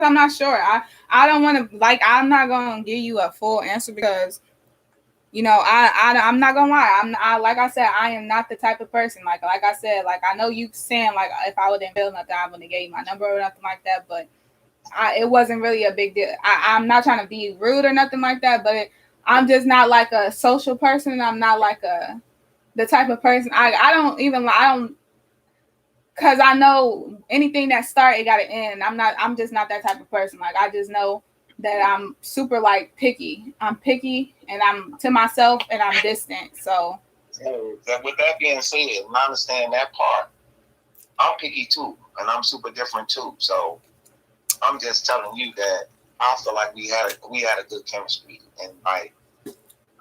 I'm not sure. I don't want to, like, I'm not gonna give you a full answer because, you know, I'm not gonna lie. Like I said, I am not the type of person. Like I said, like, I know you saying, like, if I wouldn't feel nothing, I wouldn't give you my number or nothing like that. But it wasn't really a big deal. I'm not trying to be rude or nothing like that. But I'm just not like a social person. I'm not like the type of person. I don't. Cause I know anything that start, it gotta end. I'm just not that type of person. Like, I just know that I'm super, like, picky. I'm picky, and I'm to myself, and I'm distant. So with that being said, and I understand that part, I'm picky too, and I'm super different too. So I'm just telling you that I feel like we had a good chemistry, and like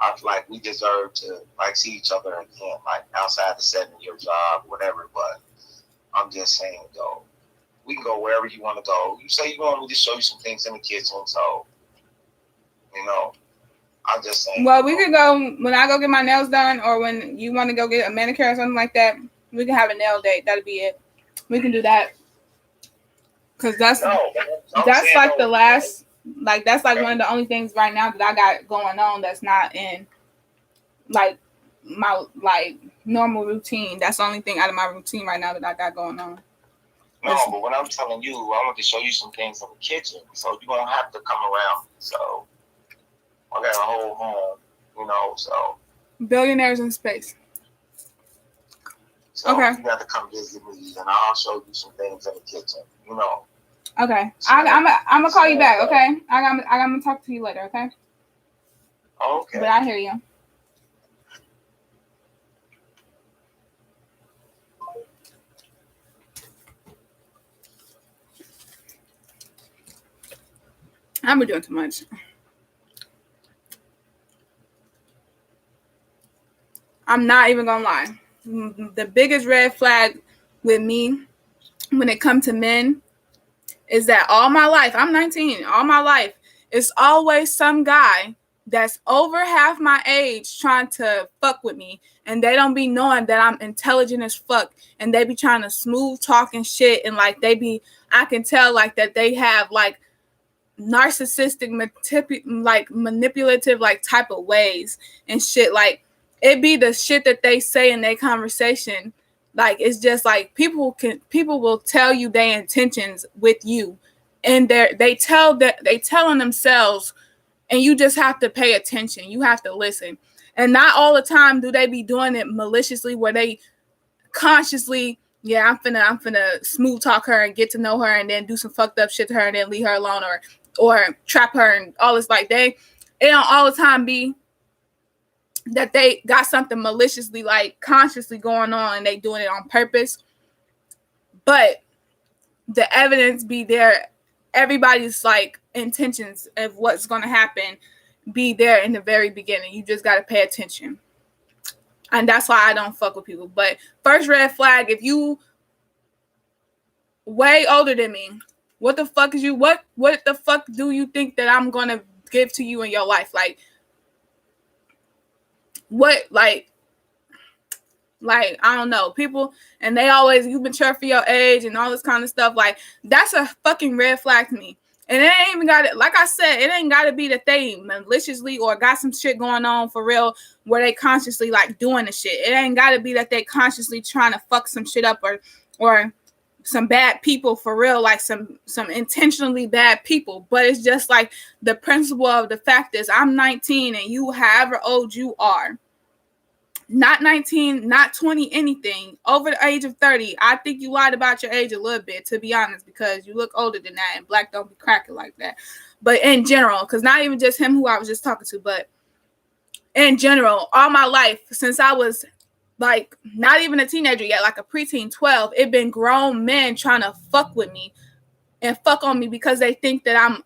I feel like we deserve to, like, see each other again, like outside the 7-year job, whatever. But I'm just saying, though, we can go wherever you want to go. You say you want me to show you some things in the kitchen, so, you know, I'm just saying. Well, we could go when I go get my nails done, or when you want to go get a manicure or something like that. We can have a nail date. That'll be it. We can do that. Cause that's like the last, like, that's like one of the only things right now that I got going on that's not in, like, my, like, normal routine. That's the only thing out of my routine right now that I got going on. No, but when I'm telling you, I want to show you some things in the kitchen, so you don't have to come around. So I got a whole home, you know. So Billionaires in space. So okay. You got to come visit me, and I'll show you some things in the kitchen, you know. Okay, so, I'm gonna call you back. Okay, I'm gonna talk to you later. Okay. Okay. But I hear you. I'm doing too much. I'm not even gonna lie. The biggest red flag with me when it comes to men is that all my life, I'm 19, all my life, it's always some guy that's over half my age trying to fuck with me, and they don't be knowing that I'm intelligent as fuck, and they be trying to smooth talking shit, and like I can tell like that they have like narcissistic, like manipulative, like type of ways and shit. Like, it be the shit that they say in their conversation. Like, it's just like people will tell you their intentions with you, and they telling themselves, and you just have to pay attention. You have to listen. And not all the time do they be doing it maliciously, where they consciously, yeah, I'm finna smooth talk her and get to know her, and then do some fucked up shit to her, and then leave her alone, or trap her, and all this. Like, it don't all the time be that they got something maliciously, like, consciously going on, and they doing it on purpose. But the evidence be there. Everybody's like intentions of what's going to happen be there in the very beginning. You just got to pay attention. And that's why I don't fuck with people. But first red flag, if you way older than me, what the fuck is you, what the fuck do you think that I'm going to give to you in your life? Like, what, like, I don't know, people, and they always, you mature for your age and all this kind of stuff. Like, that's a fucking red flag to me. And it ain't even got it, like I said, it ain't got to be that they maliciously or got some shit going on for real where they consciously like doing the shit. It ain't got to be that they consciously trying to fuck some shit up, or some bad people for real, like some intentionally bad people. But it's just like the principle of the fact is, I'm 19 and you however old you are. Not 19, not 20, anything. Over the age of 30. I think you lied about your age a little bit, to be honest, because you look older than that, and black don't be cracking like that. But in general, because not even just him who I was just talking to, but in general, all my life, since I was like not even a teenager yet, like a preteen, 12, it been grown men trying to fuck with me and fuck on me because they think that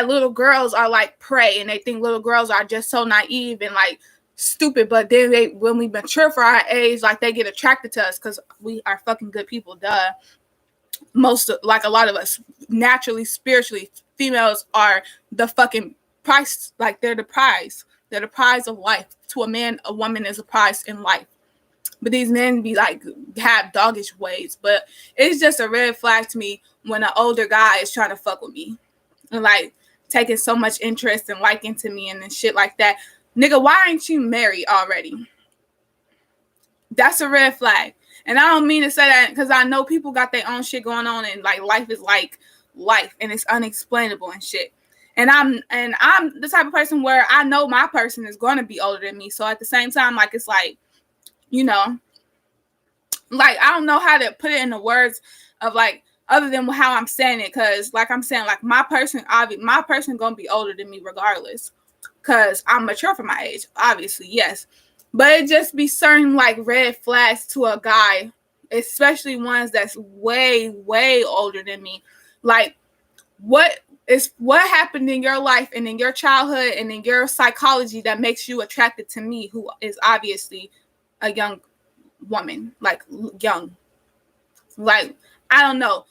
little girls are like prey, and they think little girls are just so naive and like stupid. But then when we mature for our age, like, they get attracted to us because we are fucking good people. Duh. Like, a lot of us naturally, spiritually, females are the fucking price. Like, they're the prize of life. To a man, a woman is a prize in life. But these men be like, have doggish ways. But it's just a red flag to me when an older guy is trying to fuck with me and like taking so much interest and liking to me and shit like that. Nigga, why ain't you married already? That's a red flag. And I don't mean to say that because I know people got their own shit going on and like life is like life and it's unexplainable and shit. And I'm the type of person where I know my person is going to be older than me. So at the same time, like it's like, you know, like I don't know how to put it in the words of like other than how I'm saying it, because like I'm saying, like my person gonna be older than me regardless, because I'm mature for my age, obviously, yes. But it just be certain like red flags to a guy, especially ones that's way, way older than me. Like what happened in your life and in your childhood and in your psychology that makes you attracted to me, who is obviously a young woman, like young. Like I don't know.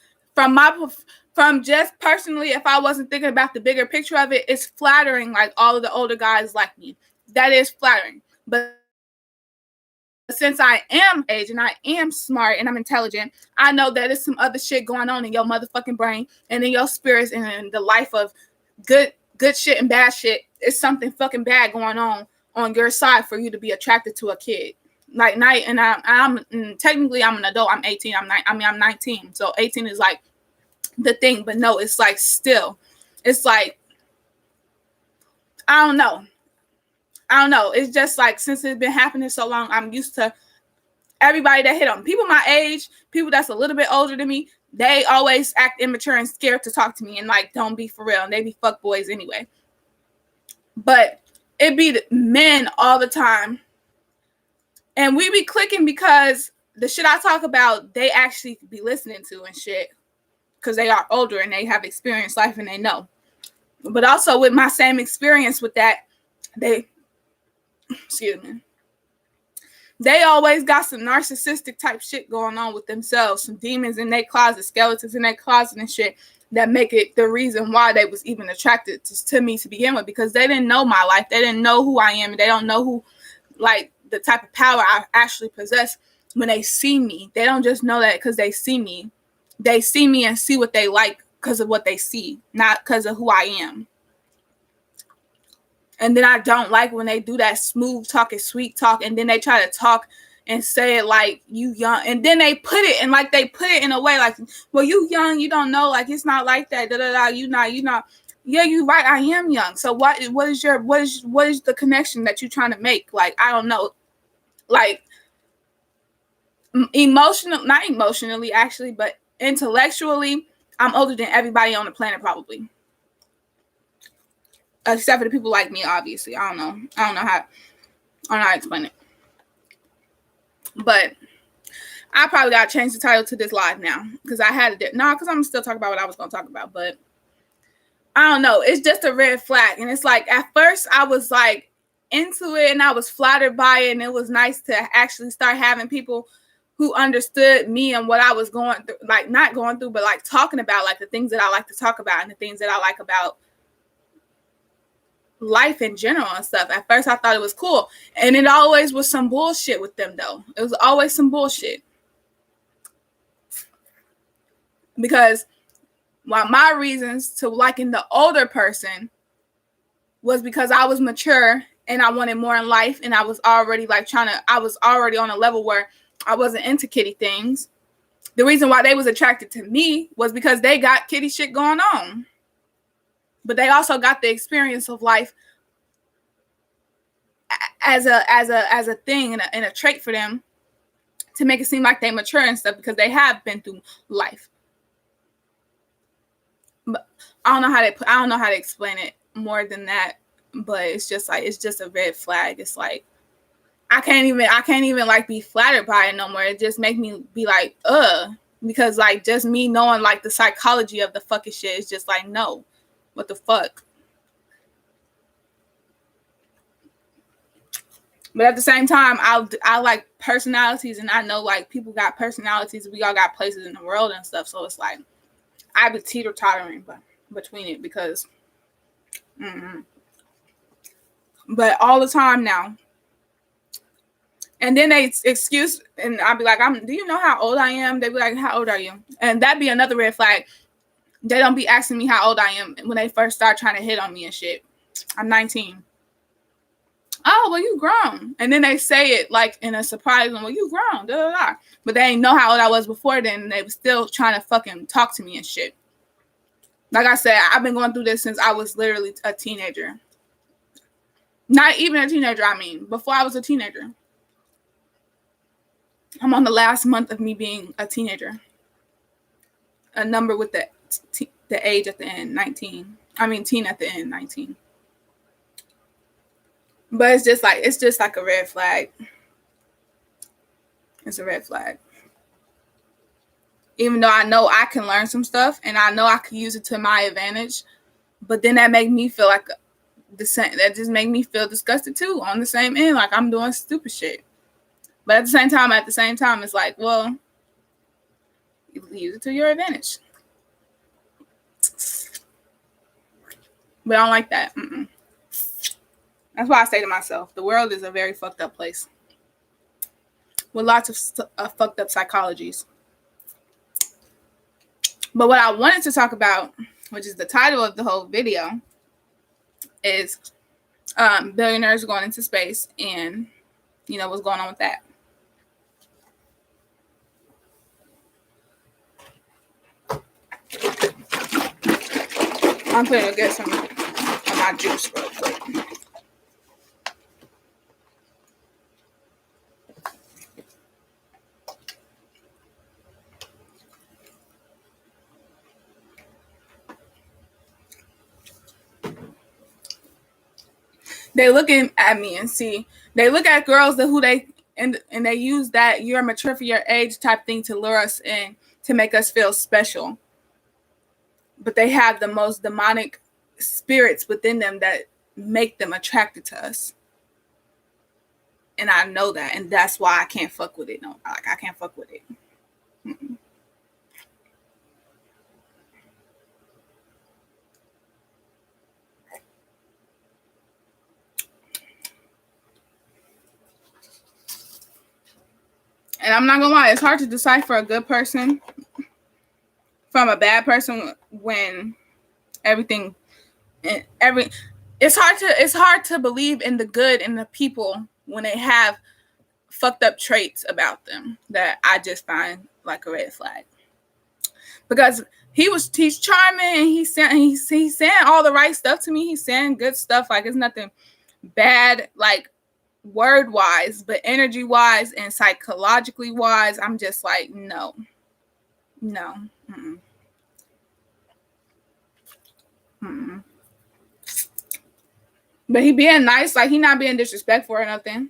From just personally, if I wasn't thinking about the bigger picture of it, it's flattering. Like all of the older guys like me, that is flattering. But since I am age and I am smart and I'm intelligent, I know that there's some other shit going on in your motherfucking brain and in your spirits and in the life of good shit and bad shit. It's something fucking bad going on your side for you to be attracted to a kid. Like night, and I'm technically I'm an adult. I'm 18. I'm 19. So 18 is like the thing, but no, it's like still, it's like I don't know. It's just like since it's been happening so long, I'm used to everybody that hit on people my age, people that's a little bit older than me. They always act immature and scared to talk to me and like don't be for real, and they be fuck boys anyway. But it be the men all the time, and we be clicking because the shit I talk about, they actually be listening to and shit, because they are older and they have experienced life and they know. But also with my same experience with that, they always got some narcissistic type shit going on with themselves, some demons in their closet, skeletons in their closet and shit that make it the reason why they was even attracted to me to begin with, because they didn't know my life. They didn't know who I am. They don't know who, like, the type of power I actually possess when they see me. They don't just know that because they see me. They see me and see what they like because of what they see, not because of who I am. And then I don't like when they do that smooth talking, sweet talk, and then they try to talk and say it like you young, and then they put it in a way like, well, you young, you don't know, like it's not like that. Da da da. You not. Yeah, you right. I am young. So what is the connection that you're trying to make? Like I don't know. Like not emotionally actually, but intellectually, I'm older than everybody on the planet probably. Except for the people like me, obviously. I don't know how to explain it. But I probably got to change the title to this live now, because I had it. No, because I'm still talking about what I was going to talk about. But I don't know. It's just a red flag. And it's like, at first I was like into it and I was flattered by it. And it was nice to actually start having people who understood me and what I was going through. Like not going through, but like talking about like the things that I like to talk about and the things that I like about life in general and stuff. At first I thought it was cool, and it always was some bullshit with them though. It was always some bullshit, because while my reasons to liking the older person was because I was mature and I wanted more in life, and I was already on a level where I wasn't into kitty things. The reason why they was attracted to me was because they got kitty shit going on, but they also got the experience of life as a thing and a trait for them to make it seem like they mature and stuff, because they have been through life. But I don't know how to explain it more than that. But it's just a red flag. It's like I can't even like be flattered by it no more. It just make me be like, because like just me knowing like the psychology of the fucking shit is just like, no, what the fuck. But at the same time, I like personalities, and I know like people got personalities. We all got places in the world and stuff. So it's like I be teeter-tottering between it, because but all the time now. And then they excuse, and I'll be like, do you know how old I am? They be like, how old are you? And that'd be another red flag. They don't be asking me how old I am when they first start trying to hit on me and shit. I'm 19. Oh, well, you grown. And then they say it like in a surprising, well, you grown, da, da, da. But they didn't know how old I was before then, and they were still trying to fucking talk to me and shit. Like I said, I've been going through this since I was literally a teenager. Not even a teenager, I mean, before I was a teenager. I'm on the last month of me being a teenager. A number with the age at the end, 19. I mean, teen at the end, 19. But it's just like a red flag. It's a red flag. Even though I know I can learn some stuff and I know I can use it to my advantage, but then that make me feel like the same. That just make me feel disgusted too on the same end, like I'm doing stupid shit. But at the same time, it's like, well, you use it to your advantage. But I don't like that. Mm-mm. That's why I say to myself, the world is a very fucked up place with lots of fucked up psychologies. But what I wanted to talk about, which is the title of the whole video, is billionaires going into space and, you know, what's going on with that. I'm going to get some of my juice real quick. They looking at me and see, they look at girls and they use that you're mature for your age type thing to lure us in, to make us feel special. But they have the most demonic spirits within them that make them attracted to us. And I know that, and that's why I can't fuck with it. No, like I can't fuck with it. Mm-mm. And I'm not gonna lie, it's hard to decipher a good person from a bad person when it's hard to believe in the good in the people when they have fucked up traits about them that I just find like a red flag. Because he's charming and he's saying all the right stuff to me. He's saying good stuff, like it's nothing bad, like word wise, but energy wise and psychologically wise, I'm just like, no. Mm-mm. Mm-mm. But he being nice, like he not being disrespectful or nothing.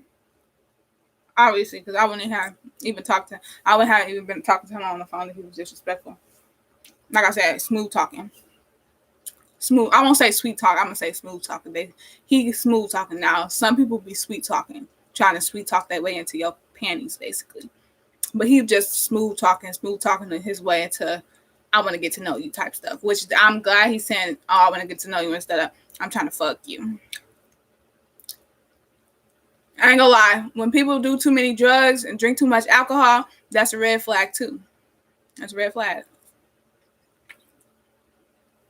Obviously, because I wouldn't have even talked to him. I wouldn't have even been talking to him on the phone if he was disrespectful. Like I said, smooth talking. Smooth. I won't say sweet talk. I'm gonna say smooth talking. He's smooth talking now. Some people be sweet talking, trying to sweet talk their way into your panties, basically. But he just smooth talking in his way into I want to get to know you type stuff. Which I'm glad he's saying, oh, I want to get to know you instead of I'm trying to fuck you. I ain't gonna lie. When people do too many drugs and drink too much alcohol, that's a red flag too. That's a red flag.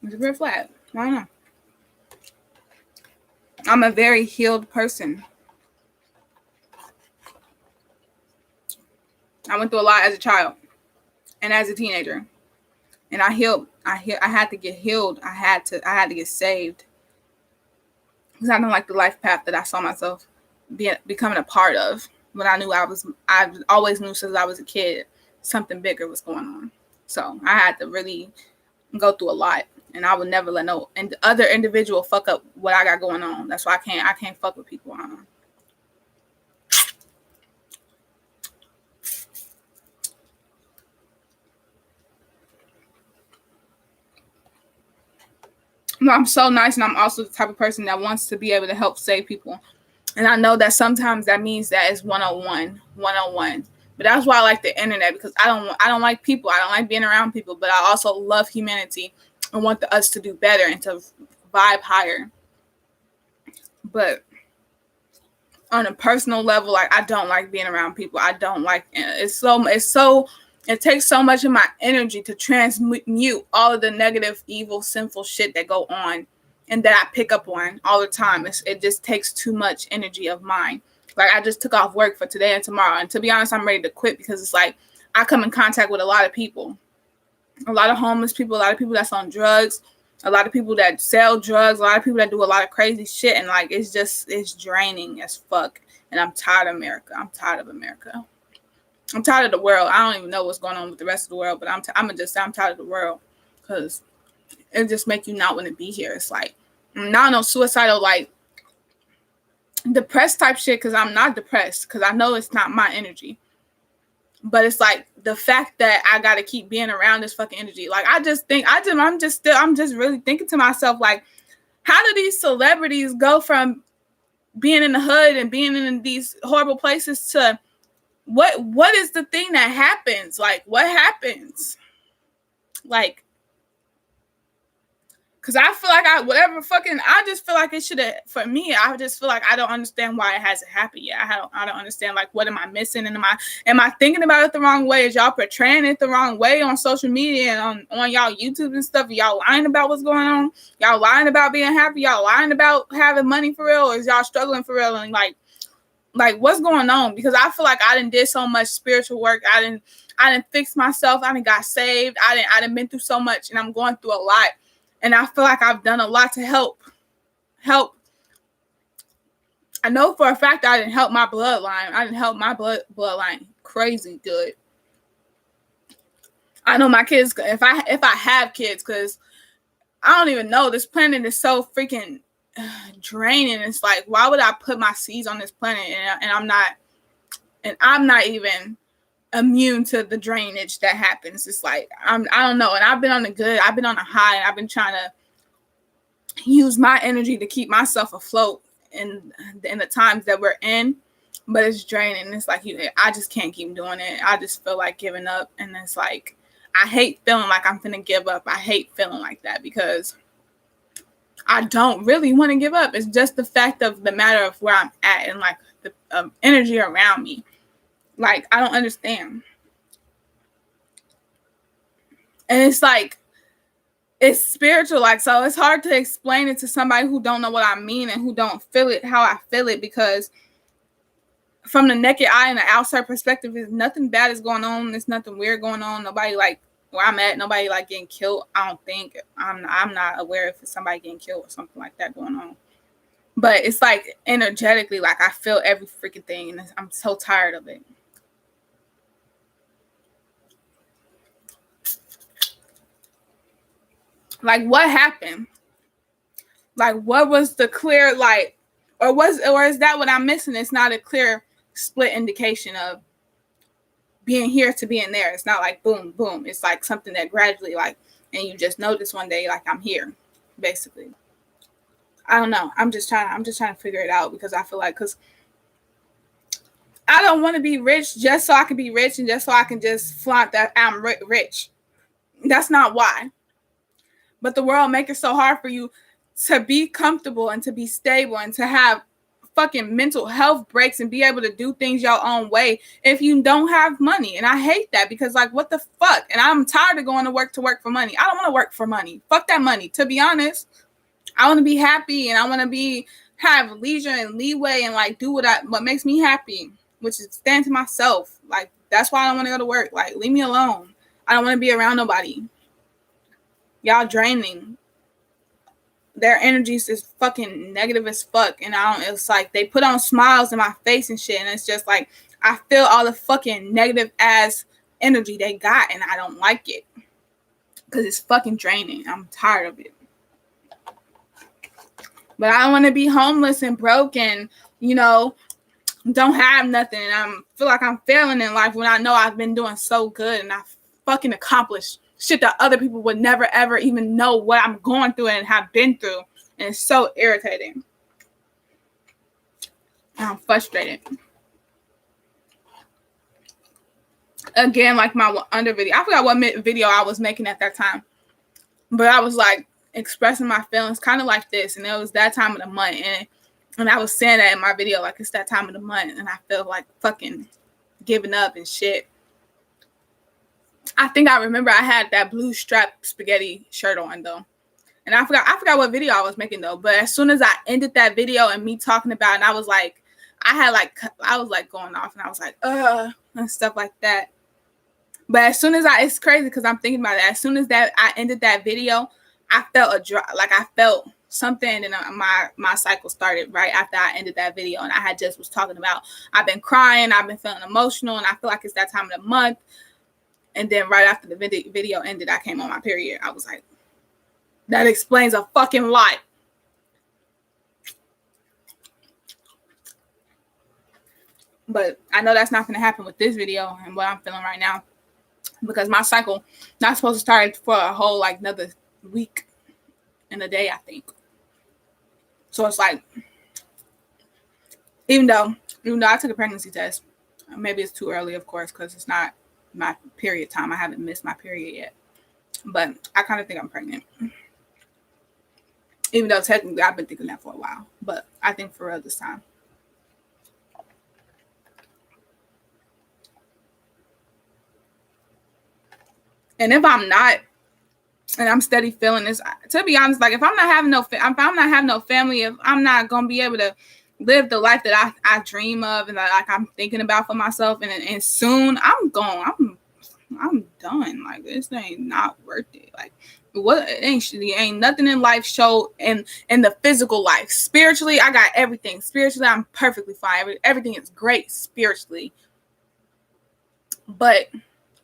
It's a red flag. I don't know. I'm a very healed person. I went through a lot as a child and as a teenager, and I healed. I had to get healed. I had to get saved because I don't like the life path that I saw myself becoming a part of. When I always knew since I was a kid something bigger was going on. So I had to really go through a lot. And I would never let no other individual fuck up what I got going on. That's why I can't fuck with people. I'm so nice, and I'm also the type of person that wants to be able to help save people. And I know that sometimes that means that it's one-on-one. But that's why I like the internet, because I don't like people. I don't like being around people, but I also love humanity and want us to do better and to vibe higher. But on a personal level, like I don't like being around people. I don't like it's so It takes so much of my energy to transmute all of the negative, evil, sinful shit that go on and that I pick up on all the time. It just takes too much energy of mine. Like, I just took off work for today and tomorrow. And to be honest, I'm ready to quit because it's like I come in contact with a lot of people. A lot of homeless people, a lot of people that's on drugs, a lot of people that sell drugs, a lot of people that do a lot of crazy shit. And like, it's draining as fuck. And I'm tired of America. I'm tired of America. I'm tired of the world. I don't even know what's going on with the rest of the world, but I'm tired of the world because it just make you not want to be here. It's like, not no suicidal, like depressed type shit, because I'm not depressed because I know it's not my energy. But it's like the fact that I got to keep being around this fucking energy. Like, I'm just really thinking to myself, like, how do these celebrities go from being in the hood and being in these horrible places to what is the thing that happens? Like, what happens? Like, because I feel like I just feel like it should have, for me, I just feel like I don't understand why it hasn't happened yet. I don't understand, like, what am I missing? And am I thinking about it the wrong way? Is y'all portraying it the wrong way on social media and on y'all YouTube and stuff? Y'all lying about what's going on? Y'all lying about being happy? Y'all lying about having money for real? Or is y'all struggling for real? And like what's going on? Because I feel like I done did so much spiritual work. I didn't fix myself. I done got saved. I done been through so much, and I'm going through a lot. And I feel like I've done a lot to help. I know for a fact I didn't help my bloodline. I didn't help my bloodline crazy good. I know my kids, if I have kids, because I don't even know, this planet is so freaking draining. It's like, why would I put my seeds on this planet and I'm not even immune to the drainage that happens? It's like, I don't know. And I've been on the high, and I've been trying to use my energy to keep myself afloat in the times that we're in, but it's draining. It's like, I just can't keep doing it. I just feel like giving up. And it's like, I hate feeling like I'm gonna give up. I hate feeling like that because I don't really want to give up. It's just the fact of the matter of where I'm at and like the energy around me. Like, I don't understand. And it's like, it's spiritual. Like, so it's hard to explain it to somebody who don't know what I mean and who don't feel it how I feel it, because from the naked eye and the outside perspective, there's nothing bad is going on. There's nothing weird going on. Nobody, like, where I'm at, nobody like getting killed. I don't think. I'm not aware if it's somebody getting killed or something like that going on. But it's like energetically, like, I feel every freaking thing, and I'm so tired of it. Like, what happened? Like, what was the clear, like, or is that what I'm missing? It's not a clear split indication of being here to being there. It's not like boom, boom. It's like something that gradually, like, and you just notice one day, like, I'm here, basically. I don't know. I'm just trying to figure it out, because I feel like, because I don't want to be rich just so I can be rich and just so I can just flaunt that I'm rich. That's not why. But the world make it so hard for you to be comfortable and to be stable and to have fucking mental health breaks and be able to do things your own way if you don't have money. And I hate that, because, like, what the fuck? And I'm tired of going to work for money. I don't want to work for money. Fuck that money. To be honest, I want to be happy, and I want to have leisure and leeway and, like, do what makes me happy, which is stand to myself. Like, that's why I don't want to go to work. Like, leave me alone. I don't want to be around nobody. Y'all draining. Their energies is fucking negative as fuck. And it's like they put on smiles in my face and shit. And it's just like, I feel all the fucking negative ass energy they got, and I don't like it. Because it's fucking draining. I'm tired of it. But I don't want to be homeless and broke and, don't have nothing. And I feel like I'm failing in life when I know I've been doing so good and I've fucking accomplished shit that other people would never, ever even know what I'm going through and have been through. And it's so irritating. I'm frustrated. Again, like my under video. I forgot what video I was making at that time. But I was like expressing my feelings kind of like this. And it was that time of the month. And I was saying that in my video, like, it's that time of the month. And I feel like fucking giving up and shit. I think I remember I had that blue strap spaghetti shirt on though. And I forgot what video I was making though. But as soon as I ended that video and me talking about it, and I was like going off and I was like, and stuff like that. But as soon as it's crazy because I'm thinking about it. As soon as that I ended that video, I felt I felt something, and my cycle started right after I ended that video. And I had just was talking about I've been crying, I've been feeling emotional, and I feel like it's that time of the month. And then right after the video ended, I came on my period. I was like, that explains a fucking lot. But I know that's not going to happen with this video and what I'm feeling right now, because my cycle not supposed to start for a whole like another week and a day, I think. So it's like, even though I took a pregnancy test, maybe it's too early, of course, because it's not my period time. I haven't missed my period yet, but I kind of think I'm pregnant. Even though technically I've been thinking that for a while, but I think for real this time. And if I'm not, and I'm steady feeling this, to be honest, like if I'm not having no family, if I'm not gonna be able to live the life that I dream of and that like I'm thinking about for myself, and soon I'm done. Like this ain't not worth it. Like what? Ain't nothing in life show in the physical life. Spiritually, I got everything. Spiritually, I'm perfectly fine. Everything is great spiritually, but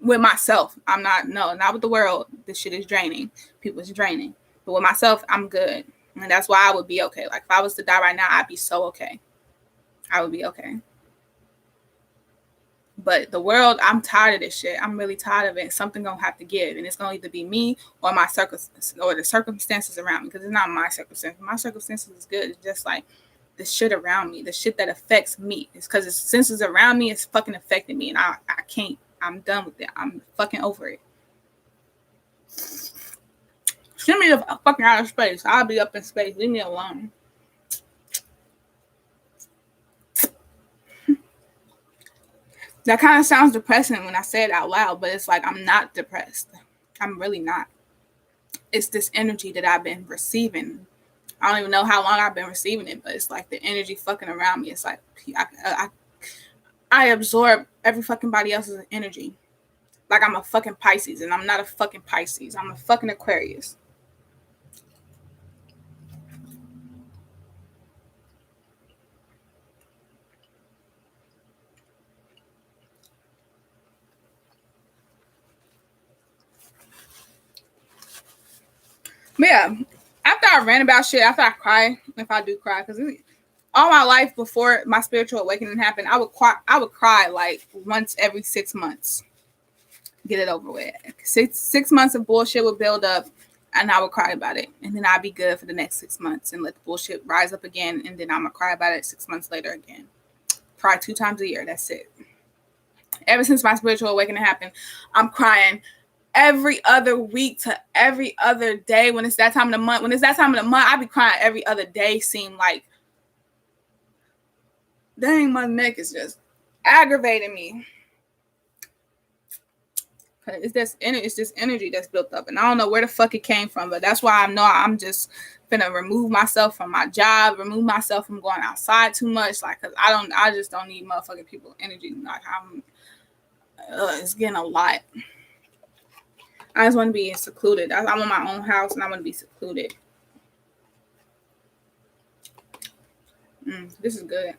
with myself, I'm not with the world. This shit is draining. People's draining. But with myself, I'm good. And that's why I would be okay. Like if I was to die right now, I'd be so okay. I would be okay. But the world, I'm tired of this shit. I'm really tired of it. Something gonna have to give. And it's gonna either be me or my the circumstances around me. Because it's not my circumstances. My circumstances is good. It's just like the shit around me, the shit that affects me. It's because since it's around me, it's fucking affecting me. And I can't. I'm done with it. I'm fucking over it. Send me the fucking out of space. I'll be up in space. Leave me alone. That kind of sounds depressing when I say it out loud, but it's like I'm not depressed. I'm really not. It's this energy that I've been receiving. I don't even know how long I've been receiving it, but it's like the energy fucking around me. It's like I absorb every fucking body else's energy. Like I'm a fucking Pisces, and I'm not a fucking Pisces. I'm a fucking Aquarius. But yeah, after I rant about shit, after I cry, if I do cry, because all my life before my spiritual awakening happened, I would cry like once every 6 months. Get it over with. Six months of bullshit would build up, and I would cry about it, and then I'd be good for the next 6 months and let the bullshit rise up again, and then I'm gonna cry about it 6 months later again. Cry 2 times a year. That's it. Ever since my spiritual awakening happened, I'm crying every other week to every other day. When it's that time of the month, I be crying every other day. Seem like, dang, my neck is just aggravating me. It's this energy that's built up, and I don't know where the fuck it came from, but that's why I know I'm just gonna remove myself from my job, remove myself from going outside too much, like, cause I just don't need motherfucking people energy. Like it's getting a lot. I just want to be secluded. I want my own house, and I want to be secluded. This is good.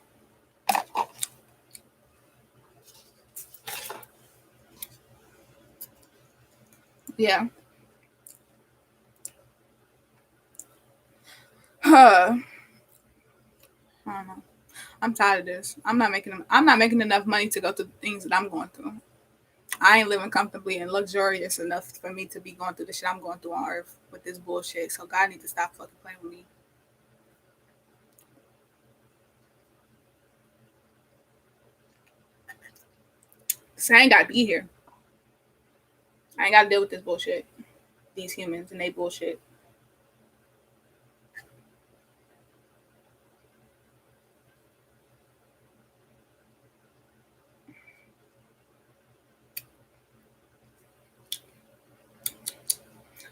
Yeah. I don't know. I'm tired of this. I'm not making enough money to go through the things that I'm going through. I ain't living comfortably and luxurious enough for me to be going through the shit I'm going through on earth with this bullshit. So God needs to stop fucking playing with me. So I ain't gotta be here. I ain't gotta deal with this bullshit. These humans and they bullshit.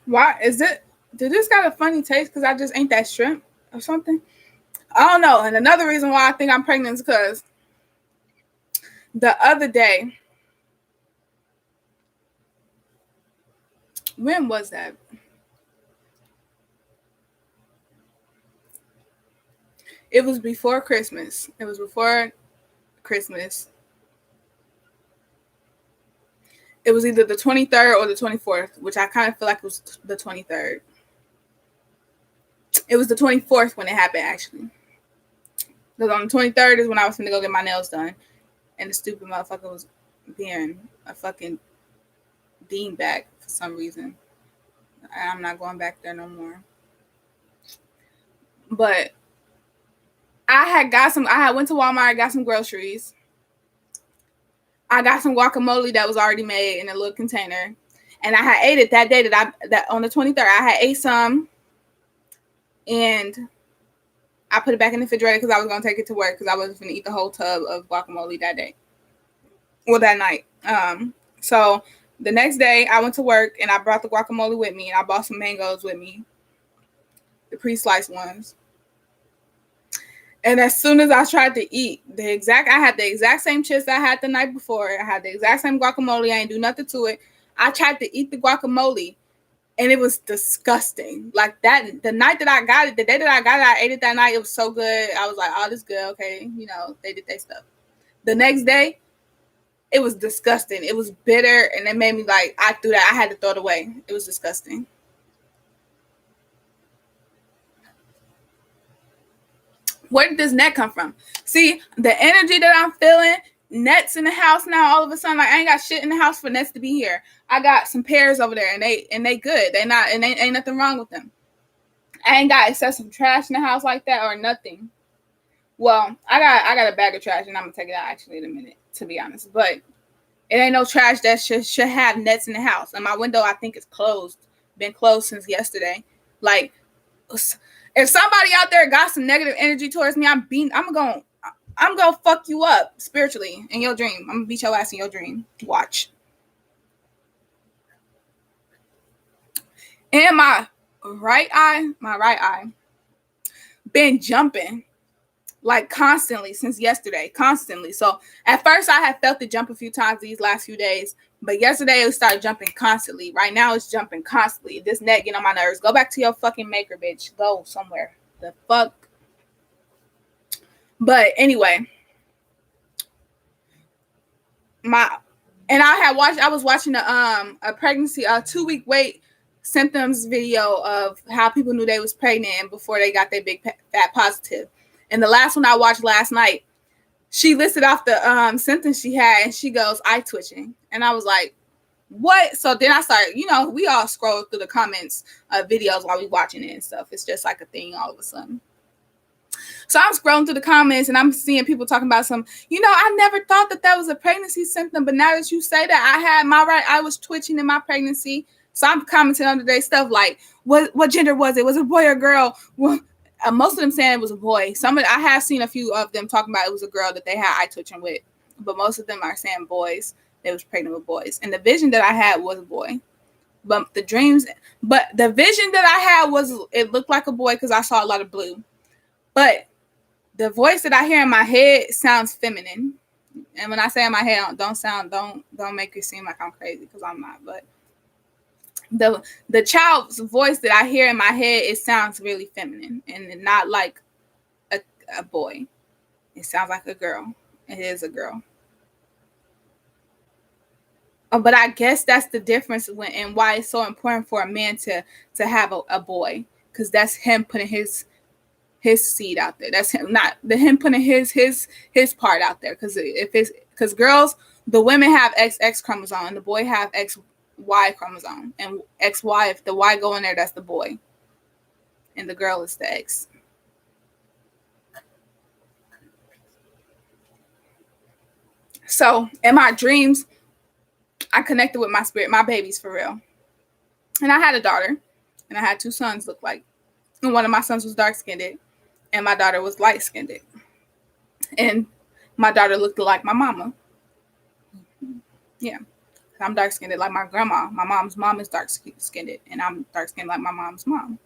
Why is it? Did this got a funny taste? Because I just ain't that shrimp or something. I don't know. And another reason why I think I'm pregnant is because the other day, when was that? It was before Christmas. It was before Christmas. It was either the 23rd or the 24th, which I kind of feel like it was the 23rd. It was the 24th when it happened, actually. Because on the 23rd is when I was going to go get my nails done. And the stupid motherfucker was being a fucking beanbag for some reason. I'm not going back there no more. But I had went to Walmart, got some groceries. I got some guacamole that was already made in a little container. And I had ate it that day that on the 23rd. I had ate some and I put it back in the refrigerator because I was going to take it to work because I wasn't going to eat the whole tub of guacamole that day. Well, that night. So the next day I went to work and I brought the guacamole with me and I bought some mangoes with me, the pre-sliced ones. And as soon as I tried to eat I had the exact same chips I had the night before. I had the exact same guacamole. I ain't do nothing to it. I tried to eat the guacamole and it was disgusting. Like that, the night that I got it, the day that I got it, I ate it that night. It was so good. I was like, oh, this is good. Okay. You know, they did their stuff. The next day, it was disgusting. It was bitter and it made me like, I had to throw it away. It was disgusting. Where did this net come from? See, the energy that I'm feeling, Nets in the house now. All of a sudden, like I ain't got shit in the house for Nets to be here. I got some pears over there, and they good. They not, and ain't nothing wrong with them. I ain't got excessive trash in the house like that or nothing. Well, I got a bag of trash, and I'm gonna take it out actually in a minute, to be honest. But it ain't no trash that should have Nets in the house. And my window, I think, is closed. Been closed since yesterday. Like, if somebody out there got some negative energy towards me, I'm gonna fuck you up spiritually in your dream. I'm gonna beat your ass in your dream. Watch. And my right eye, been jumping like constantly since yesterday. Constantly. So at first I had felt it jump a few times these last few days, but yesterday it started jumping constantly. Right now it's jumping constantly. This neck getting on my nerves. Go back to your fucking maker, bitch. Go somewhere. The fuck. But anyway, I was watching a pregnancy, a 2-week wait symptoms video of how people knew they was pregnant before they got their big fat positive. And the last one I watched last night, she listed off the symptoms she had, and she goes, eye twitching. And I was like, what? So then I started, we all scroll through the comments of videos while we watching it and stuff. It's just like a thing all of a sudden. So I'm scrolling through the comments and I'm seeing people talking about I never thought that was a pregnancy symptom, but now that you say that, I was twitching in my pregnancy. So I'm commenting under their stuff like, what gender was it? Was it a boy or girl? Well, most of them saying it was a boy. I have seen a few of them talking about it was a girl that they had eye twitching with, but most of them are saying boys. They was pregnant with boys. And the vision that I had was a boy. But the vision that I had it looked like a boy because I saw a lot of blue. But the voice that I hear in my head sounds feminine. And when I say in my head, don't make it seem like I'm crazy because I'm not. But the child's voice that I hear in my head, it sounds really feminine and not like a boy. It sounds like a girl. It is a girl. But I guess that's the difference and why it's so important for a man to have a boy, because that's him putting his seed out there. That's him putting his part out there. Because girls, the women have XX chromosome and the boy have XY chromosome, and XY, if the Y go in there, that's the boy, and the girl is the X. So in my dreams, I connected with my spirit, my babies for real. And I had a daughter, and I had 2 sons look like, and one of my sons was dark skinned, and my daughter was light skinned. And my daughter looked like my mama. Yeah. I'm dark skinned like my grandma. My mom's mom is dark skinned, and I'm dark skinned like my mom's mom.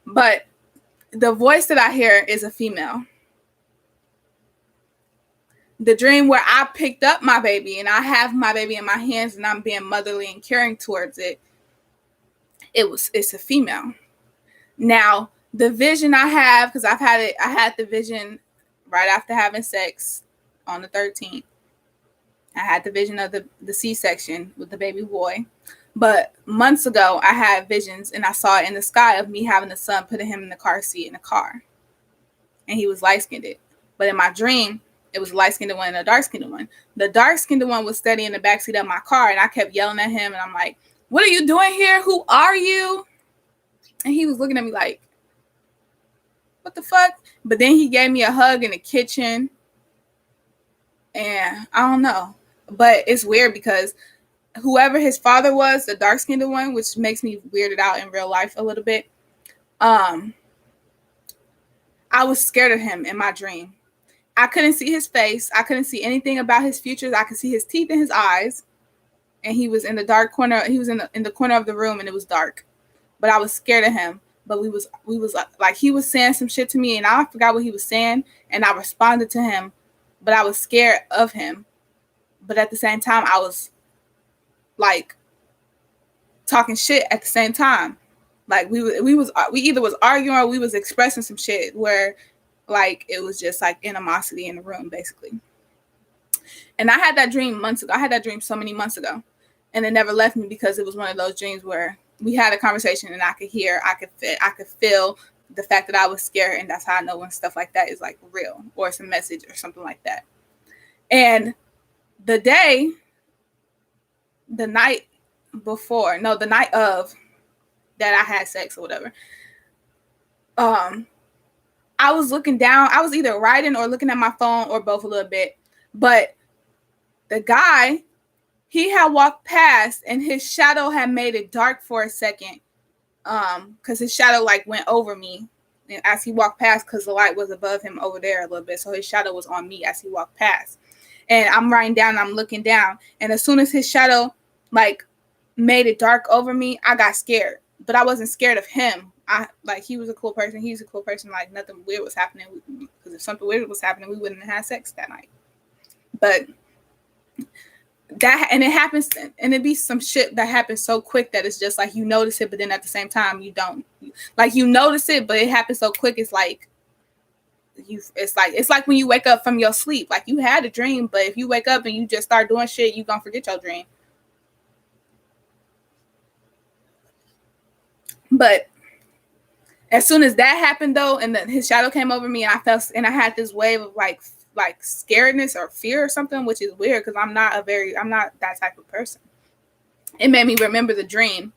But the voice that I hear is a female. The dream where I picked up my baby and I have my baby in my hands and I'm being motherly and caring towards it, it's a female. Now, the vision I have, because I had the vision right after having sex on the 13th. I had the vision of the C-section with the baby boy. But months ago, I had visions and I saw it in the sky of me having the son, putting him in the car seat in the car. And he was light-skinned. But in my dream, it was a light-skinned one and a dark-skinned one. The dark-skinned one was steady in the backseat of my car, and I kept yelling at him, and I'm like, what are you doing here? Who are you? And he was looking at me like, what the fuck? But then he gave me a hug in the kitchen. And I don't know. But it's weird because whoever his father was, the dark-skinned one, which makes me weirded out in real life a little bit, I was scared of him in my dream. I couldn't see his face. I couldn't see anything about his features. I could see his teeth and his eyes. And he was in the dark corner. He was in the corner of the room, and it was dark. But I was scared of him. But we was like, he was saying some shit to me, and I forgot what he was saying, and I responded to him. But I was scared of him. But at the same time, I was like talking shit at the same time. Like we either was arguing or we was expressing some shit where like it was just like animosity in the room basically. And I had that dream months ago. I had that dream so many months ago, and it never left me because it was one of those dreams where we had a conversation and I could feel the fact that I was scared, and that's how I know when stuff like that is like real or it's a message or something like that. And the night of that I had sex or whatever, I was looking down. I was either writing or looking at my phone or both a little bit. But the guy, he had walked past and his shadow had made it dark for a second. Because his shadow like went over me as he walked past because the light was above him over there a little bit. So his shadow was on me as he walked past. And I'm writing down, I'm looking down. And as soon as his shadow like made it dark over me, I got scared. But I wasn't scared of him. He was a cool person. He's a cool person. Like nothing weird was happening. Because if something weird was happening, we wouldn't have had sex that night. But it happens, and it'd be some shit that happens so quick that it's just like you notice it, but then at the same time you don't. Like you notice it, but it happens so quick. It's like when you wake up from your sleep. Like you had a dream, but if you wake up and you just start doing shit, you gonna forget your dream. But as soon as that happened though, and his shadow came over me, and I felt, and I had this wave of like scaredness or fear or something, which is weird because I'm not that type of person. It made me remember the dream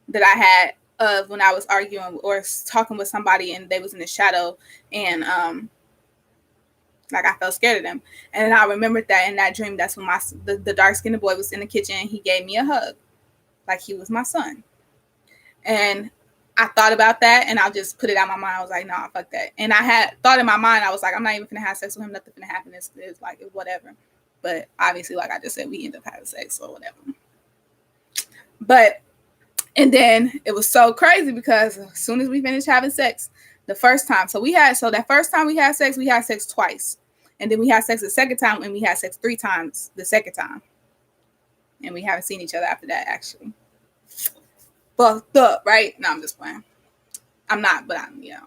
that I had of when I was arguing or talking with somebody and they was in the shadow, and like I felt scared of them. And I remembered that in that dream, that's when the dark-skinned boy was in the kitchen and he gave me a hug like he was my son. And I thought about that and I just put it out of my mind. I was like, nah, fuck that. And I had thought in my mind, I was like, I'm not even gonna have sex with him. Nothing gonna happen. It's like whatever. But obviously, like I just said, we end up having sex or whatever. But and then it was so crazy because as soon as we finished having sex, the first time, that first time we had sex twice. And then we had sex the second time, and we had sex 3 times the second time. And we haven't seen each other after that, actually. Fucked up, right? No, I'm just playing. I'm not, but yeah.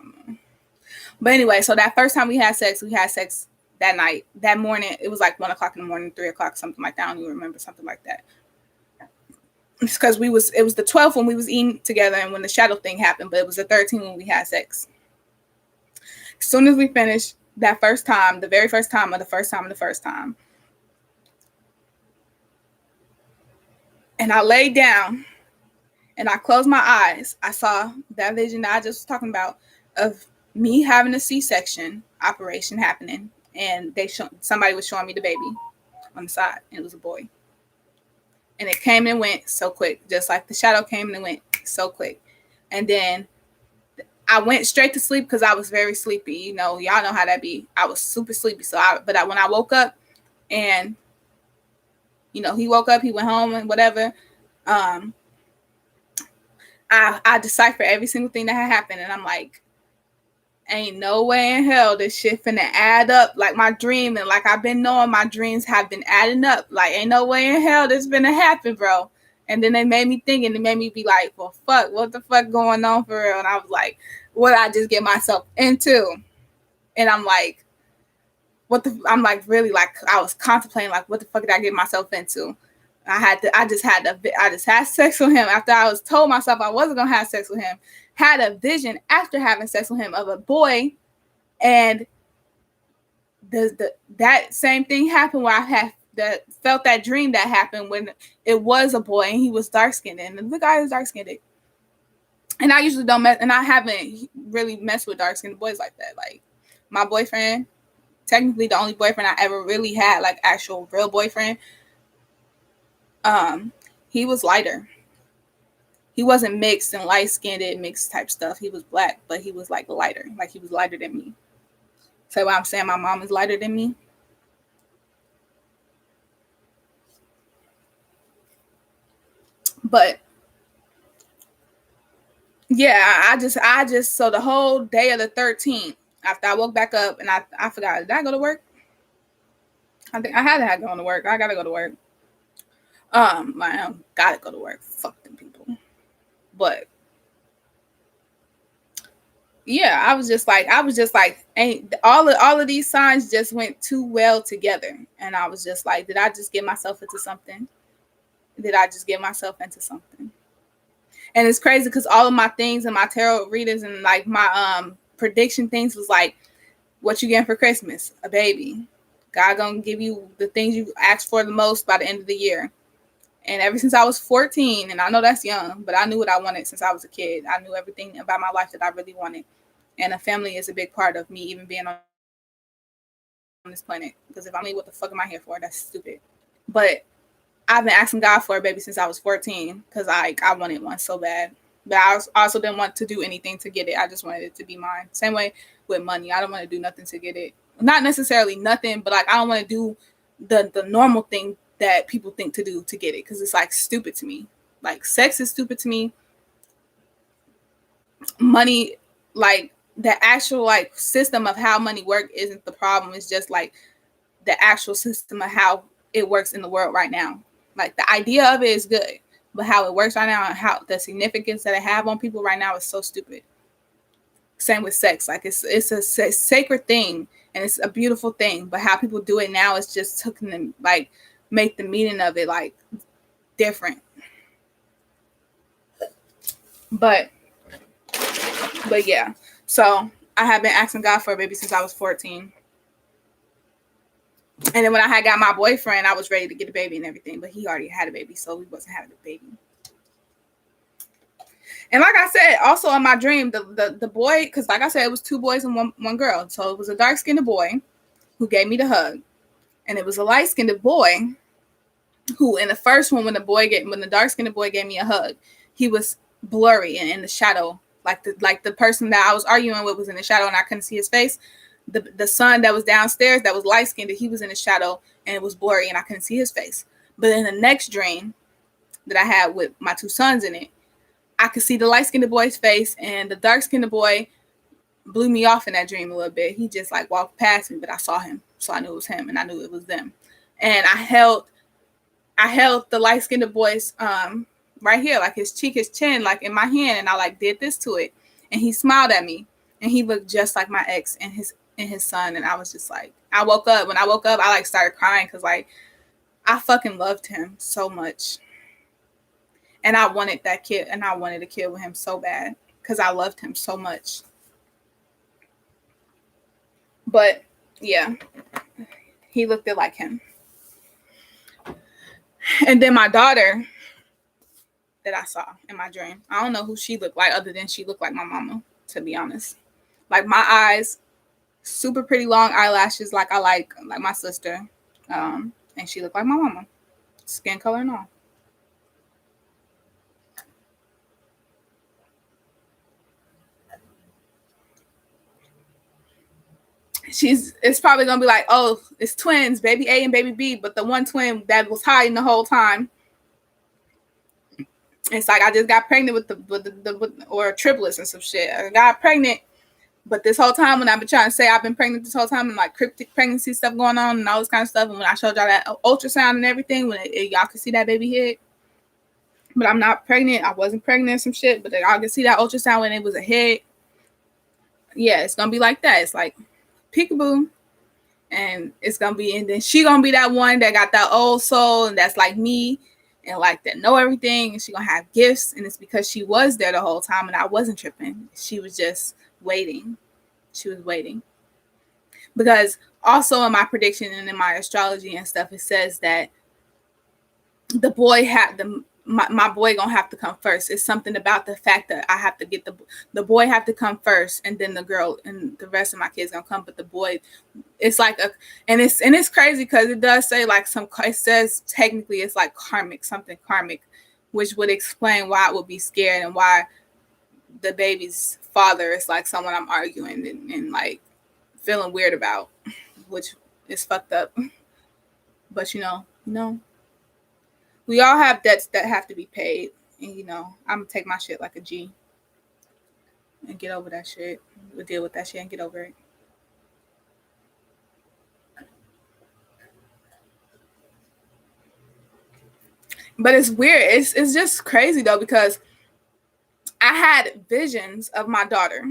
But anyway, so that first time we had sex that night. That morning, it was like 1 o'clock in the morning, 3 o'clock, something like that. I don't even remember, something like that. It's because it was the 12th when we was eating together and when the shadow thing happened, but it was the 13th when we had sex. As soon as we finished that first time, the very first time of the first time, and I laid down and I closed my eyes, I saw that vision that I just was talking about of me having a C-section operation happening, and somebody was showing me the baby on the side, and it was a boy. And it came and went so quick, just like the shadow came and went so quick. And then I went straight to sleep because I was very sleepy. You know, y'all know how that be. I was super sleepy. So when I woke up and, you know, he woke up, he went home and whatever. I deciphered every single thing that had happened, and I'm like, ain't no way in hell this shit finna add up like my dream, and like I've been knowing my dreams have been adding up. Like, ain't no way in hell this finna happen, bro. And then they made me think, and it made me be like, well, fuck, what the fuck going on for real? And I was like, what did I just get myself into? And I'm like, I'm like, really, like, I was contemplating, like, what the fuck did I get myself into? I just had sex with him after I was told myself I wasn't gonna have sex with him. Had a vision after having sex with him of a boy, and that same thing happened where I felt that dream that happened when it was a boy and he was dark skinned, and the guy is dark skinned. And I usually don't mess, and I haven't really messed with dark skinned boys like that. Like, my boyfriend, technically the only boyfriend I ever really had, like actual real boyfriend, he was lighter. He wasn't mixed and light skinned mixed type stuff. He was black, but he was like lighter. Like, he was lighter than me. So what I'm saying, my mom is lighter than me. But yeah, I just so the whole day of the 13th, after I woke back up and I forgot, did I go to work? I think I had to go to work. I gotta go to work. I gotta go to work. Fuck them people. But yeah, I was just like, ain't all of these signs just went too well together, and I was just like, did I just get myself into something? Did I just get myself into something? And it's crazy because all of my things and my tarot readers and like my prediction things was like, what you getting for Christmas? A baby. God gonna give you the things you asked for the most by the end of the year. And ever since I was 14, and I know that's young, but I knew what I wanted since I was a kid. I knew everything about my life that I really wanted. And a family is a big part of me even being on this planet. Because if I'm what the fuck am I here for? That's stupid. But I've been asking God for a baby since I was 14 because I wanted one so bad. But I also didn't want to do anything to get it. I just wanted it to be mine. Same way with money. I don't want to do nothing to get it. Not necessarily nothing, but like I don't want to do the normal thing that people think to do to get it because it's like stupid to me. Like, sex is stupid to me. Money, like the actual like system of how money works isn't the problem. It's just like the actual system of how it works in the world right now. Like, the idea of it is good, but how it works right now and how the significance that it have on people right now is so stupid. Same with sex. Like, it's a sacred thing and it's a beautiful thing, but how people do it now is just took them like make the meaning of it like different. But yeah. So I have been asking God for a baby since I was 14. And then when I had got my boyfriend, I was ready to get a baby and everything, but he already had a baby, so he wasn't having a baby. And like I said, also in my dream, the boy, because like I said, it was two boys and one girl. So it was a dark-skinned boy who gave me the hug. And it was a light-skinned boy who, in the first one, when the dark-skinned boy gave me a hug, he was blurry and in the shadow. Like the person that I was arguing with was in the shadow and I couldn't see his face. The son that was downstairs that was light-skinned, he was in the shadow and it was blurry and I couldn't see his face. But in the next dream that I had with my two sons in it, I could see the light-skinned boy's face, and the dark-skinned boy blew me off in that dream a little bit. He just like walked past me, but I saw him, so I knew it was him, and I knew it was them. And I held the light-skinned boy's right here, like his cheek, his chin, like in my hand, and I like did this to it, and he smiled at me, and he looked just like my ex and his son, and I was just like, I woke up. When I woke up, I like started crying because like I fucking loved him so much. And I wanted that kid, and I wanted a kid with him so bad because I loved him so much. But yeah, he looked like him. And then my daughter that I saw in my dream, I don't know who she looked like other than she looked like my mama, to be honest. Like, my eyes, super pretty long eyelashes like I like my sister. And she looked like my mama, skin color and all. it's probably gonna be like, oh, it's twins, baby A and baby B, but the one twin that was hiding the whole time, it's like I just got pregnant with or triplets and some shit. I got pregnant, but this whole time when I've been trying to say I've been pregnant this whole time and like cryptic pregnancy stuff going on and all this kind of stuff, and when I showed y'all that ultrasound and everything, when y'all could see that baby head, but I'm not pregnant. I wasn't pregnant, some shit, but y'all can see that ultrasound when it was a head. Yeah, it's gonna be like that. It's like peekaboo. And it's gonna be, and then she gonna be that one that got that old soul, and that's like me, and like that know everything, and she gonna have gifts, and it's because she was there the whole time, and I wasn't tripping. She was just waiting. She was waiting. Because also in my prediction and in my astrology and stuff, it says that the boy had my boy gonna have to come first. It's something about the fact that I have to get the boy have to come first, and then the girl and the rest of my kids gonna come. But the boy, it's like it's crazy because it does say like it says technically it's like something karmic, which would explain why I would be scared and why the baby's father is like someone I'm arguing and like feeling weird about, which is fucked up. But you know. We all have debts that have to be paid. And, I'm going to take my shit like a G. And get over that shit. We'll deal with that shit and get over it. But it's weird. It's just crazy, though, because I had visions of my daughter.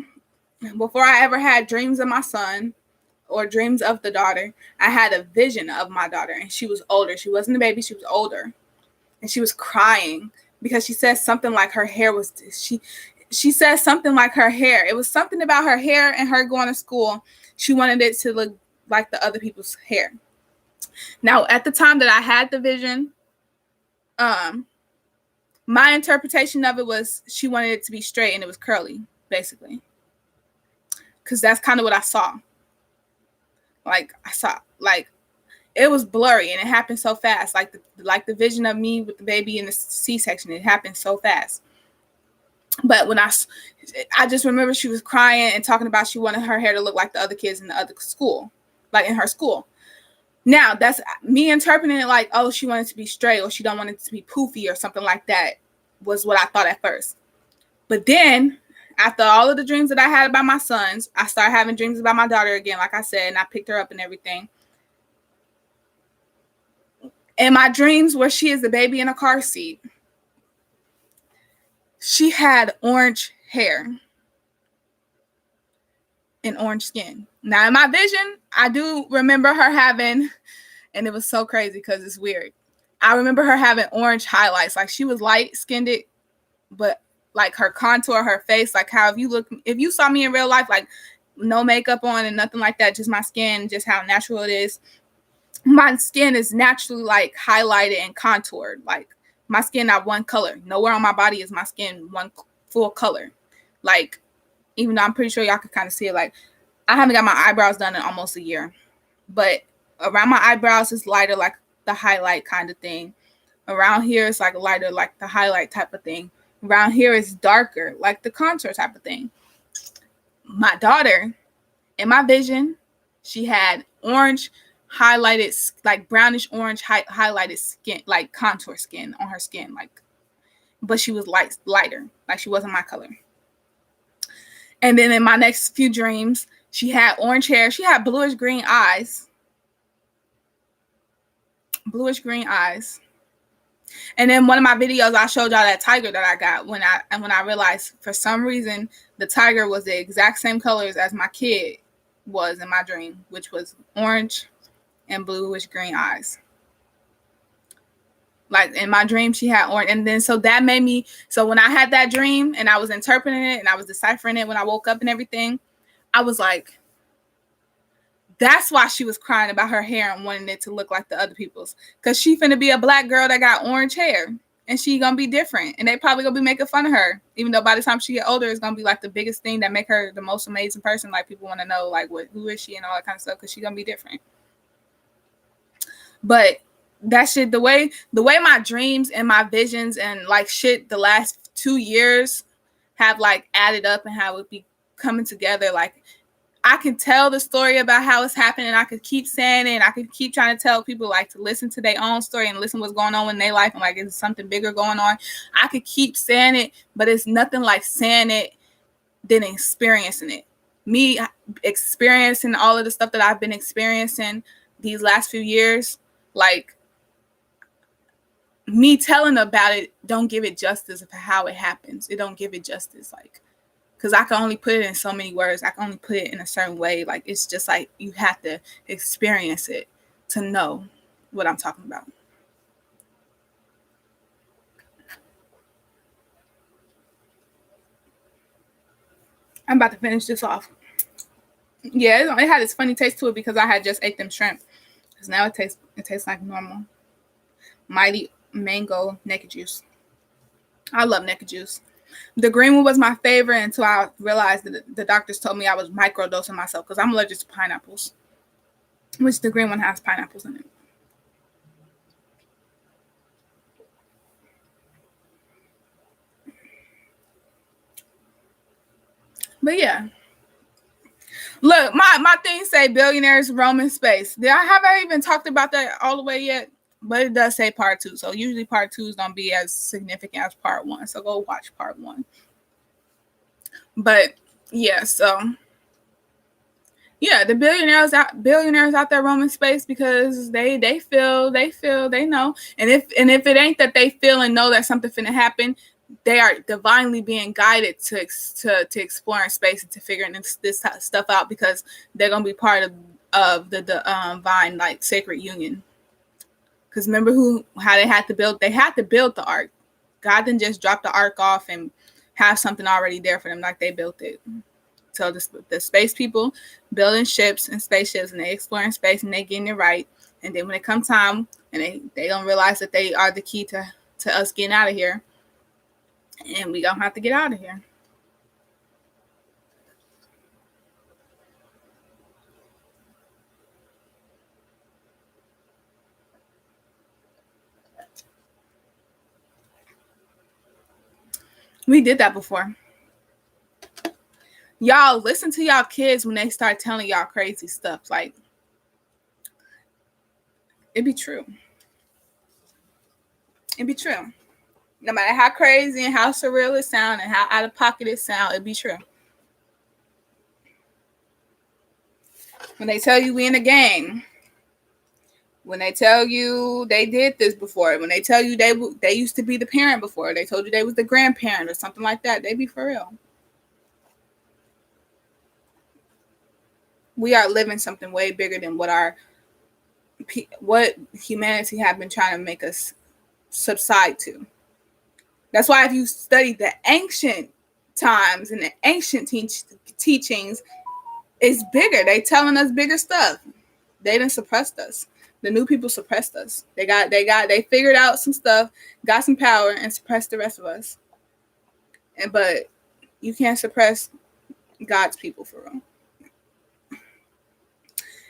Before I ever had dreams of my son or dreams of the daughter, I had a vision of my daughter. And she was older. She wasn't a baby. She was older. And she was crying because she said something like her hair was, she said something like her hair. It was something about her hair and her going to school. She wanted it to look like the other people's hair. Now, at the time that I had the vision, my interpretation of it was she wanted it to be straight and it was curly, basically. Because that's kind of what I saw. It was blurry and it happened so fast. Like the vision of me with the baby in the C-section, it happened so fast. But when I just remember she was crying and talking about she wanted her hair to look like the other kids in the other school, like in her school. Now that's me interpreting it like, oh, she wanted it to be straight or she don't want it to be poofy or something like that was what I thought at first. But then after all of the dreams that I had about my sons, I started having dreams about my daughter again, like I said, and I picked her up and everything. In my dreams where she is the baby in a car seat, she had orange hair and orange skin. Now in my vision, I do remember her having, and it was so crazy because it's weird. I remember her having orange highlights. Like she was light-skinned, but like her contour, her face, like how if you saw me in real life, like no makeup on and nothing like that, just my skin, just how natural it is. My skin is naturally like highlighted and contoured. Like my skin not one color. Nowhere on my body is my skin one full color. Like even though I'm pretty sure y'all could kind of see it, like I haven't got my eyebrows done in almost a year, but around my eyebrows is lighter, like the highlight kind of thing. Around here is like lighter, like the highlight type of thing. Around here is darker, like the contour type of thing. My daughter, in my vision, she had orange highlighted, like brownish orange highlighted skin, like contour skin on her skin, like, but she was lighter, like she wasn't my color. And then in my next few dreams, she had orange hair. She had bluish green eyes. And then one of my videos, I showed y'all that tiger that I got when I realized for some reason the tiger was the exact same colors as my kid was in my dream, which was orange and bluish green eyes. Like in my dream, she had orange. And then so that made me, so when I had that dream and I was interpreting it and I was deciphering it when I woke up and everything, I was like, that's why she was crying about her hair and wanting it to look like the other people's. Because she finna be a black girl that got orange hair. And she gonna be different. And they probably gonna be making fun of her. Even though by the time she get older, it's gonna be like the biggest thing that make her the most amazing person. Like people want to know like who is she and all that kind of stuff. Because she gonna be different. But that shit, the way my dreams and my visions and like shit the last 2 years have like added up and how it be coming together, like I can tell the story about how it's happening. I could keep saying it, and I could keep trying to tell people like to listen to their own story and listen what's going on in their life and like is something bigger going on. I could keep saying it, but it's nothing like saying it than experiencing it. Me experiencing all of the stuff that I've been experiencing these last few years, like me telling about it don't give it justice of how it happens. It don't give it justice, like, because I can only put it in so many words. I can only put it in a certain way. Like, it's just like you have to experience it to know what I'm talking about. I'm about to finish this off. Yeah, it had this funny taste to it because I had just ate them shrimp. Because now it tastes like normal. Mighty mango naked juice. I love naked juice. The green one was my favorite until I realized that the doctors told me I was microdosing myself because I'm allergic to pineapples, which the green one has pineapples in it. But yeah. Look, my thing say billionaires roam in space. I haven't even talked about that all the way yet, but it does say part 2. So usually part 2s don't be as significant as part 1. So go watch part 1. But yeah, so yeah, the billionaires out there roaming space because they feel they know, and if it ain't that they feel and know that something finna happen, they are divinely being guided to exploring space and to figuring this stuff out because they're gonna be part of the divine like sacred union. Because remember how they had to build the ark. God didn't just drop the ark off and have something already there for them, like they built it. So the space people building ships and spaceships, and they exploring space and they getting it right. And then when it comes time and they don't realize that they are the key to us getting out of here, and we don't have to get out of here. We did that before. Y'all listen to y'all kids when they start telling y'all crazy stuff. Like, it be true. It be true. No matter how crazy and how surreal it sound and how out of pocket it sound, it be true. When they tell you we in a gang, when they tell you they did this before, when they tell you they used to be the parent before, they told you they was the grandparent or something like that, they be for real. We are living something way bigger than what humanity have been trying to make us subside to. That's why if you study the ancient times and the ancient teachings, it's bigger. They telling us bigger stuff. They didn't suppress us. The new people suppressed us. They figured out some stuff, got some power, and suppressed the rest of us. But you can't suppress God's people for real.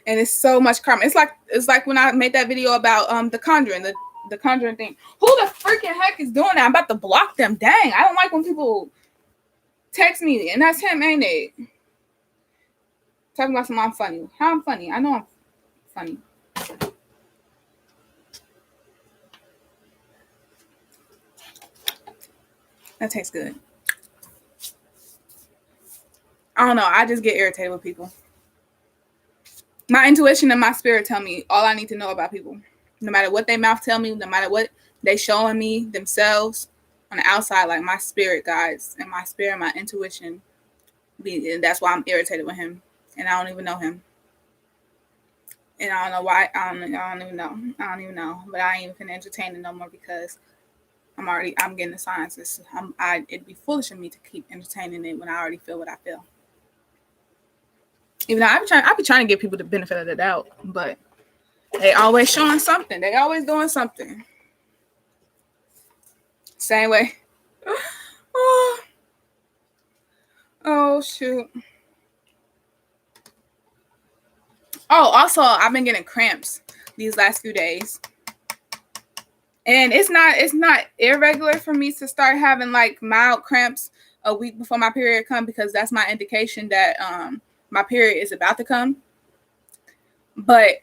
And it's so much karma. It's like when I made that video about the Conjuring, the Conjuring thing. Who the freaking heck is doing that? I'm about to block them. Dang, I don't like when people text me, and that's him, ain't it? Talking about I'm funny. How I'm funny? I know I'm funny. That tastes good. I don't know. I just get irritated with people. My intuition and my spirit tell me all I need to know about people. No matter what they mouth tell me, no matter what they showing me themselves on the outside, like my spirit guides and my spirit, my intuition. And that's why I'm irritated with him. And I don't even know him. And I don't know why. I don't even know. But I ain't even gonna entertain it no more because I'm getting the signs. It'd be foolish of me to keep entertaining it when I already feel what I feel. Even though I be trying to give people the benefit of the doubt, but they always showing something. They always doing something. Same way. Oh shoot. Oh, also I've been getting cramps these last few days. And it's not irregular for me to start having like mild cramps a week before my period come because that's my indication that my period is about to come. But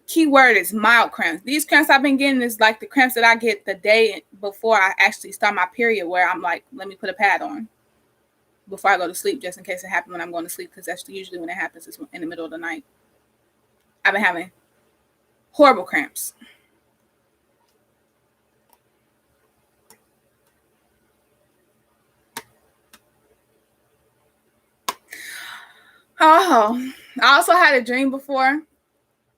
key word is mild cramps. These cramps I've been getting is like the cramps that I get the day before I actually start my period, where I'm like, let me put a pad on before I go to sleep, just in case it happens when I'm going to sleep, because that's usually when it happens, is in the middle of the night. I've been having horrible cramps. Oh, I also had a dream before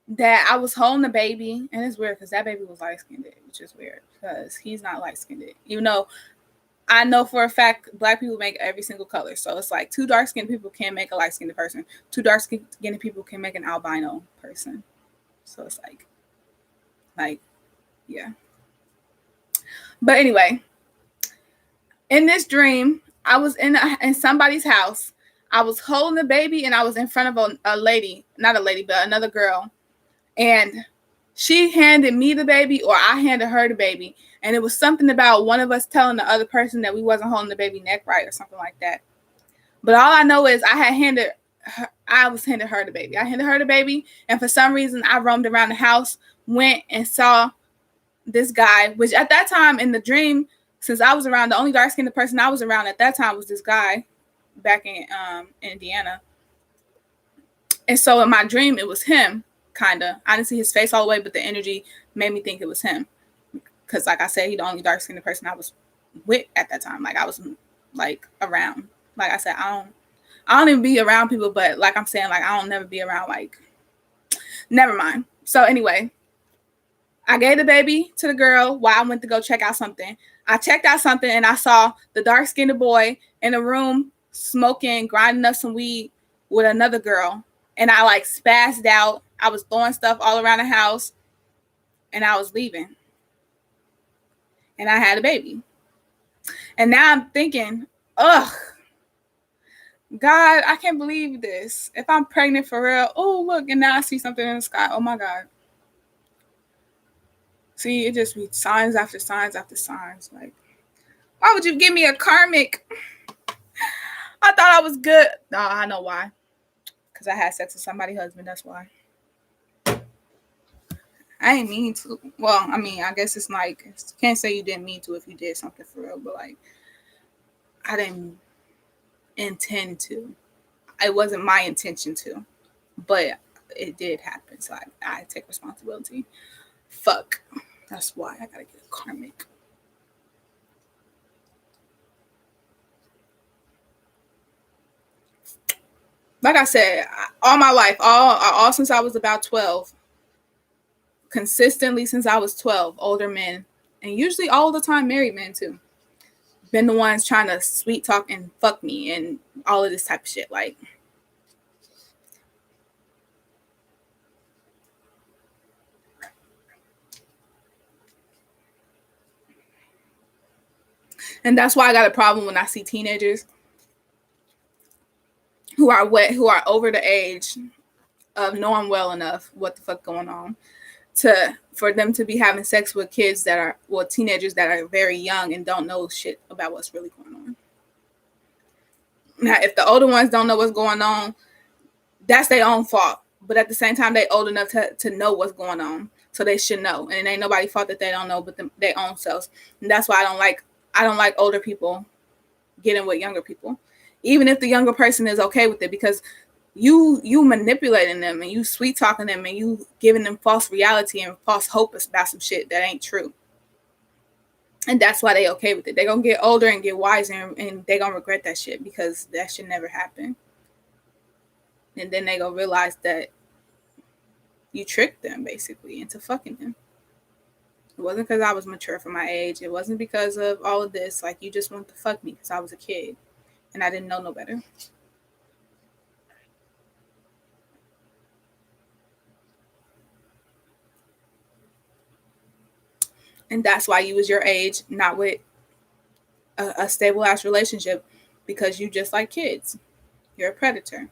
that I was holding the baby, and it's weird because that baby was light-skinned, which is weird because he's not light-skinned. Even though I know for a fact Black people make every single color. So it's like 2 dark-skinned people can't make a light-skinned person. 2 dark-skinned people can make an albino person. So it's like, yeah. But anyway, in this dream, I was in somebody's house. I was holding the baby, and I was in front of a lady, not a lady, but another girl. And she handed me the baby, or I handed her the baby. And it was something about one of us telling the other person that we wasn't holding the baby neck right or something like that. But all I know is I was handing her the baby. I handed her the baby. And for some reason, I roamed around the house, went and saw this guy, which at that time in the dream, since I was around, the only dark-skinned person I was around at that time was this guy back in Indiana. And so in my dream, it was him, kind of. I didn't see his face all the way, but the energy made me think it was him. Because like I said, he's the only dark-skinned person I was with at that time. Like I was like around. Like I said, I don't even be around people, but like I'm saying, like I don't never be around, like, never mind. So anyway, I gave the baby to the girl while I went to go check out something. I checked out something and I saw the dark-skinned boy in a room smoking, grinding up some weed with another girl. And I like spazzed out. I was throwing stuff all around the house and I was leaving. And I had a baby. And now I'm thinking, ugh, God, I can't believe this. If I'm pregnant for real, oh, look, and now I see something in the sky. Oh, my God. See, it just be signs after signs after signs. Like, why would you give me a karmic? I thought I was good. No, I know why. Because I had sex with somebody's husband. That's why. I ain't mean to. Well, I mean, I guess it's like, can't say you didn't mean to if you did something for real, but like, I didn't intend to. It wasn't my intention to, but it did happen. So I take responsibility. Fuck. That's why I gotta get a karmic. Like I said, all my life, all since I was about 12, consistently since I was 12, older men, and usually all the time married men too, been the ones trying to sweet talk and fuck me and all of this type of shit. Like, and that's why I got a problem when I see teenagers who are over the age of knowing well enough what the fuck going on for them to be having sex with kids that are, well, teenagers that are very young and don't know shit about what's really going on. Now, if the older ones don't know what's going on, that's their own fault. But at the same time, they old enough to know what's going on, so they should know. And it ain't nobody's fault that they don't know, but their own selves. And that's why I don't like older people getting with younger people, even if the younger person is okay with it, because you manipulating them and you sweet talking them and you giving them false reality and false hope about some shit that ain't true. And that's why they okay with it. They gonna get older and get wiser and they gonna regret that shit, because that should never happen. And then they gonna realize that you tricked them basically into fucking them. It wasn't because I was mature for my age. It wasn't because of all of this. Like, you just wanted to fuck me because I was a kid and I didn't know no better. And that's why you was your age, not with a stable ass relationship, because you just like kids. You're a predator.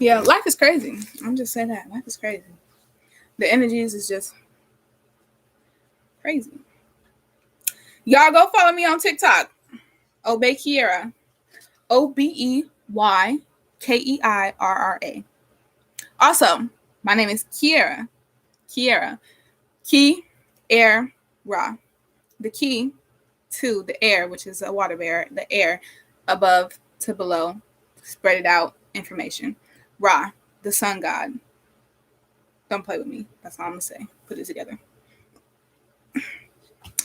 Yeah, life is crazy. I'm just saying that. Life is crazy. The energies is just Crazy. Y'all go follow me on TikTok. Obey Keirra. OBEYKEIRRA. Also, my name is Keirra. Keirra. Key, air, ra. The key to the air, which is a water bearer, the air above to below, spread it out information. Ra, the sun god. Don't play with me. That's all I'm gonna say. Put it together.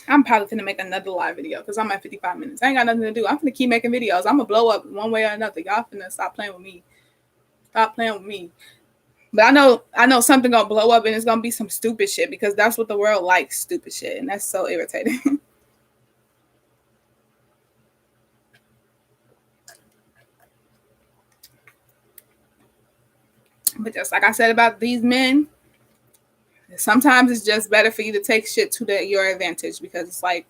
I'm probably gonna make another live video because I'm at 55 minutes. I ain't got nothing to do. I'm gonna keep making videos. I'm gonna blow up one way or another. Y'all finna stop playing with me. Stop playing with me. But I know something gonna blow up and it's gonna be some stupid shit because that's what the world likes, stupid shit, and that's so irritating. But just like I said about these men, sometimes it's just better for you to take shit to your advantage because it's like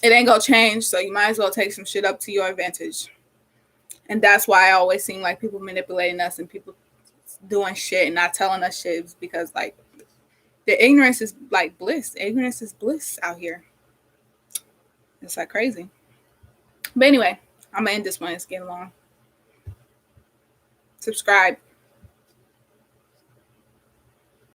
it ain't gonna change, so you might as well take some shit up to your advantage. And that's why I always seem like people manipulating us and people doing shit and not telling us shit is because like the ignorance is like bliss. Ignorance is bliss out here. It's like crazy. But anyway, I'm gonna end this one. It's getting long. Subscribe.